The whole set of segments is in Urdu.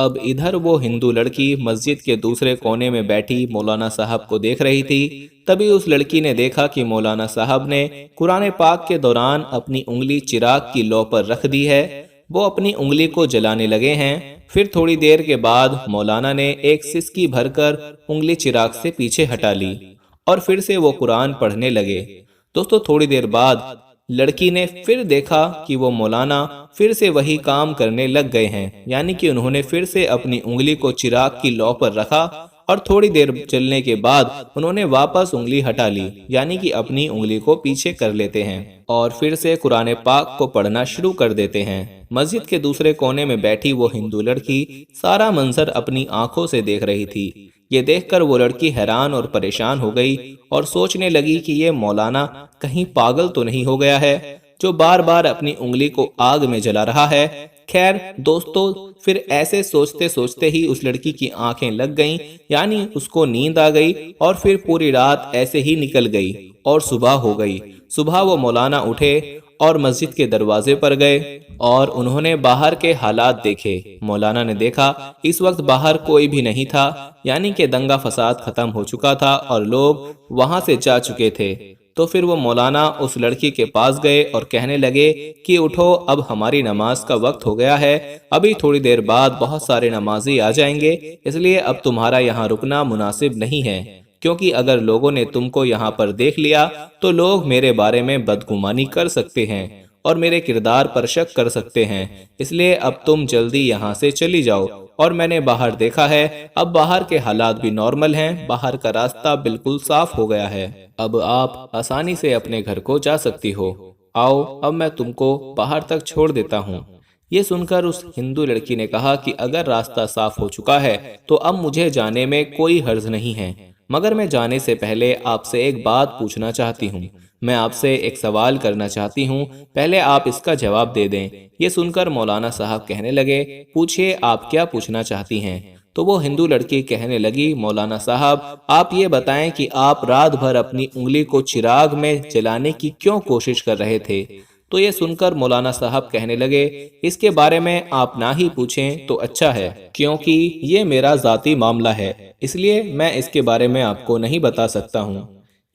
اب ادھر وہ ہندو لڑکی مسجد کے دوسرے کونے میں بیٹھی مولانا صاحب کو دیکھ رہی تھی۔ تبھی اس لڑکی نے دیکھا کہ مولانا صاحب نے قرآن پاک کے دوران اپنی انگلی چراغ کی لو پر رکھ دی ہے۔ وہ اپنی انگلی کو جلانے لگے ہیں۔ پھر تھوڑی دیر کے بعد مولانا نے ایک سسکی بھر کر انگلی چراغ سے پیچھے ہٹا لی اور پھر سے وہ قرآن پڑھنے لگے۔ دوستو تھوڑی دیر بعد لڑکی نے پھر دیکھا کہ وہ مولانا پھر سے وہی کام کرنے لگ گئے ہیں، یعنی کہ انہوں نے پھر سے اپنی انگلی کو چراغ کی لو پر رکھا اور تھوڑی دیر چلنے کے بعد انہوں نے واپس انگلی ہٹا لی، یعنی کہ اپنی انگلی کو پیچھے کر لیتے ہیں اور پھر سے قرآن پاک کو پڑھنا شروع کر دیتے ہیں۔ مسجد کے دوسرے کونے میں بیٹھی وہ ہندو لڑکی سارا منظر اپنی آنکھوں سے دیکھ رہی تھی۔ یہ دیکھ کر وہ لڑکی حیران اور پریشان ہو گئی اور سوچنے لگی کہ یہ مولانا کہیں پاگل تو نہیں ہو گیا ہے جو بار بار اپنی انگلی کو آگ میں جلا رہا ہے۔ خیر دوستو، پھر ایسے سوچتے سوچتے ہی اس لڑکی کی آنکھیں لگ گئیں، یعنی اس کو نیند آ گئی اور پھر پوری رات ایسے ہی نکل گئی اور صبح ہو گئی۔ صبح وہ مولانا اٹھے اور مسجد کے دروازے پر گئے اور انہوں نے باہر کے حالات دیکھے۔ مولانا نے دیکھا اس وقت باہر کوئی بھی نہیں تھا، یعنی کہ دنگا فساد ختم ہو چکا تھا اور لوگ وہاں سے جا چکے تھے۔ تو پھر وہ مولانا اس لڑکی کے پاس گئے اور کہنے لگے کہ اٹھو، اب ہماری نماز کا وقت ہو گیا ہے، ابھی تھوڑی دیر بعد بہت سارے نمازی آ جائیں گے، اس لیے اب تمہارا یہاں رکنا مناسب نہیں ہے، کیونکہ اگر لوگوں نے تم کو یہاں پر دیکھ لیا تو لوگ میرے بارے میں بدگمانی کر سکتے ہیں اور میرے کردار پر شک کر سکتے ہیں، اس لیے اب تم جلدی یہاں سے چلی جاؤ۔ اور میں نے باہر دیکھا ہے، اب باہر کے حالات بھی نارمل ہیں، باہر کا راستہ بالکل صاف ہو گیا ہے، اب آپ آسانی سے اپنے گھر کو جا سکتی ہو، آؤ اب میں تم کو باہر تک چھوڑ دیتا ہوں۔ یہ سن کر اس ہندو لڑکی نے کہا کہ اگر راستہ صاف ہو چکا ہے تو اب مجھے جانے میں کوئی حرج نہیں ہے، مگر میں جانے سے پہلے آپ سے ایک بات پوچھنا چاہتی ہوں، میں آپ سے ایک سوال کرنا چاہتی ہوں، پہلے آپ اس کا جواب دے دیں۔ یہ سن کر مولانا صاحب کہنے لگے، پوچھئے آپ کیا پوچھنا چاہتی ہیں؟ تو وہ ہندو لڑکی کہنے لگی، مولانا صاحب آپ یہ بتائیں کہ آپ رات بھر اپنی انگلی کو چراغ میں جلانے کی کیوں کوشش کر رہے تھے؟ تو یہ سن کر مولانا صاحب کہنے لگے، اس کے بارے میں آپ نہ ہی پوچھیں تو اچھا ہے، کیونکہ یہ میرا ذاتی معاملہ ہے، اس لیے میں اس کے بارے میں آپ کو نہیں بتا سکتا ہوں۔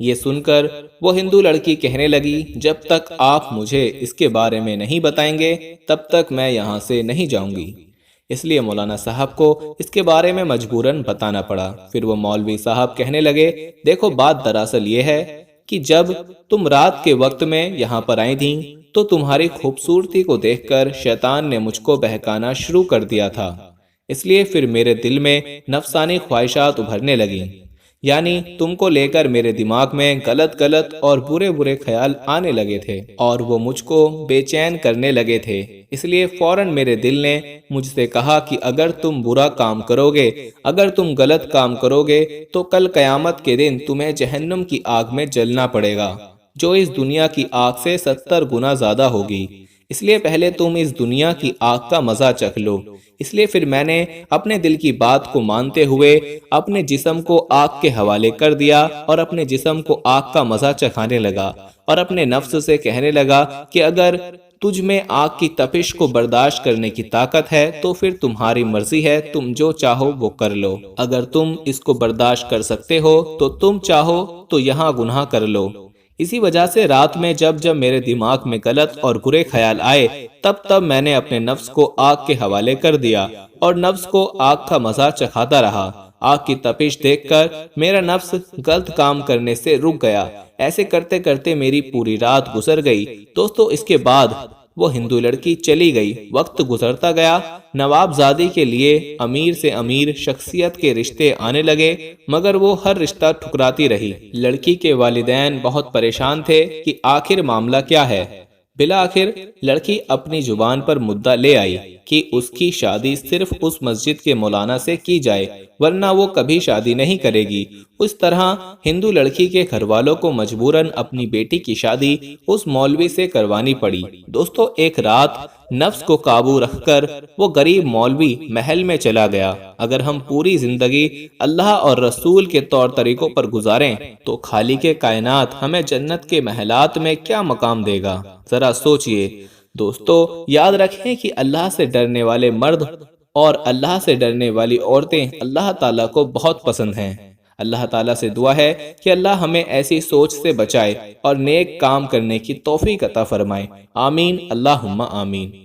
یہ سن کر وہ ہندو لڑکی کہنے لگی، جب تک آپ مجھے اس کے بارے میں نہیں بتائیں گے تب تک میں یہاں سے نہیں جاؤں گی۔ اس لیے مولانا صاحب کو اس کے بارے میں مجبوراً بتانا پڑا۔ پھر وہ مولوی صاحب کہنے لگے، دیکھو بات دراصل یہ ہے کہ جب تم رات کے وقت میں یہاں پر آئی تھی تو تمہاری خوبصورتی کو دیکھ کر شیطان نے مجھ کو بہکانا شروع کر دیا تھا، اس لیے پھر میرے دل میں نفسانی خواہشات ابھرنے لگیں، یعنی تم کو لے کر میرے دماغ میں غلط اور برے خیال آنے لگے تھے اور وہ مجھ کو بے چین کرنے لگے تھے، اس لیے فوراً میرے دل نے مجھ سے کہا کہ اگر تم برا کام کرو گے، اگر تم غلط کام کرو گے تو کل قیامت کے دن تمہیں جہنم کی آگ میں جلنا پڑے گا، جو اس دنیا کی آگ سے 70 گنا زیادہ ہوگی، اس لیے پہلے تم اس دنیا کی آگ کا مزہ چکھ لو۔ اس لیے پھر میں نے اپنے دل کی بات کو مانتے ہوئے اپنے جسم کو آگ کے حوالے کر دیا اور اپنے جسم کو آگ کا مزہ چکھانے لگا اور اپنے نفس سے کہنے لگا کہ اگر تجھ میں آگ کی تپش کو برداشت کرنے کی طاقت ہے تو پھر تمہاری مرضی ہے، تم جو چاہو وہ کر لو، اگر تم اس کو برداشت کر سکتے ہو تو تم چاہو تو یہاں گناہ کر لو۔ اسی وجہ سے رات میں جب میرے دماغ میں غلط اور برے خیال آئے تب میں نے اپنے نفس کو آگ کے حوالے کر دیا اور نفس کو آگ کا مزہ چکھاتا رہا۔ آگ کی تپش دیکھ کر میرا نفس غلط کام کرنے سے رک گیا۔ ایسے کرتے کرتے میری پوری رات گزر گئی۔ دوستو اس کے بعد وہ ہندو لڑکی چلی گئی، وقت گزرتا گیا، نواب زادی کے لیے امیر سے امیر شخصیت کے رشتے آنے لگے، مگر وہ ہر رشتہ ٹھکراتی رہی۔ لڑکی کے والدین بہت پریشان تھے کہ آخر معاملہ کیا ہے۔ بالآخر لڑکی اپنی زبان پر مدعا لے آئی کہ اس کی شادی صرف اس مسجد کے مولانا سے کی جائے، ورنہ وہ کبھی شادی نہیں کرے گی۔ اس طرح ہندو لڑکی کے گھر والوں کو مجبوراً اپنی بیٹی کی شادی اس مولوی سے کروانی پڑی۔ دوستو ایک رات نفس کو قابو رکھ کر وہ غریب مولوی محل میں چلا گیا۔ اگر ہم پوری زندگی اللہ اور رسول کے طور طریقوں پر گزاریں تو خالق کائنات ہمیں جنت کے محلات میں کیا مقام دے گا؟ ذرا سوچئے۔ دوستو یاد رکھیں کہ اللہ سے ڈرنے والے مرد اور اللہ سے ڈرنے والی عورتیں اللہ تعالیٰ کو بہت پسند ہیں۔ اللہ تعالیٰ سے دعا ہے کہ اللہ ہمیں ایسی سوچ سے بچائے اور نیک کام کرنے کی توفیق عطا فرمائے۔ آمین، اللہم آمین۔